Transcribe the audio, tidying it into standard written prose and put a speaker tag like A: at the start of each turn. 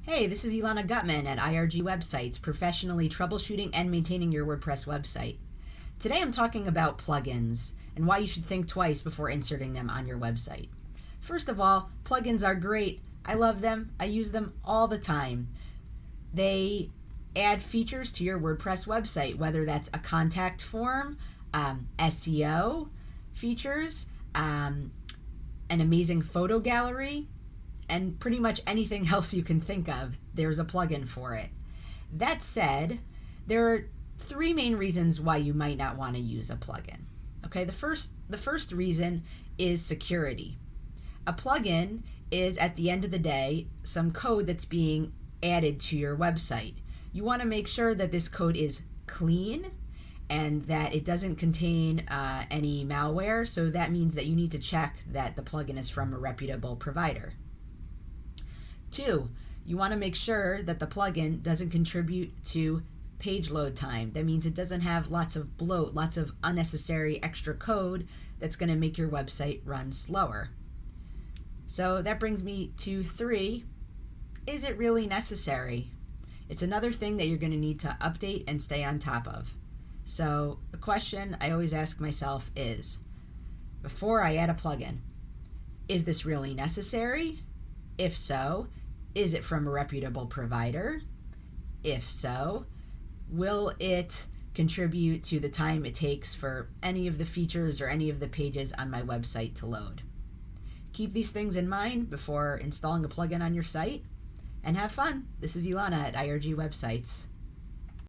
A: Hey, this is Ilana Gutman at IRG Websites, professionally troubleshooting and maintaining your WordPress website. Today I'm talking about plugins and why you should think twice before inserting them on your website. First of all, plugins are great. I love them. I use them all the time. They add features to your WordPress website, whether that's a contact form, SEO features, an amazing photo gallery, and pretty much anything else you can think of, there's a plugin for it. That said, there are three main reasons why you might not want to use a plugin. Okay, the first reason is security. A plugin is, at the end of the day, some code that's being added to your website. You want to make sure that this code is clean and that it doesn't contain any malware, so that means that you need to check that the plugin is from a reputable provider. Two, you want to make sure that the plugin doesn't contribute to page load time. That means it doesn't have lots of bloat, lots of unnecessary extra code that's going to make your website run slower. So that brings me to three, is it really necessary? It's another thing that you're going to need to update and stay on top of. So the question I always ask myself is, before I add a plugin, is this really necessary? If so, is it from a reputable provider? If so, will it contribute to the time it takes for any of the features or any of the pages on my website to load? Keep these things in mind before installing a plugin on your site, and have fun. This is Ilana at IRG Websites.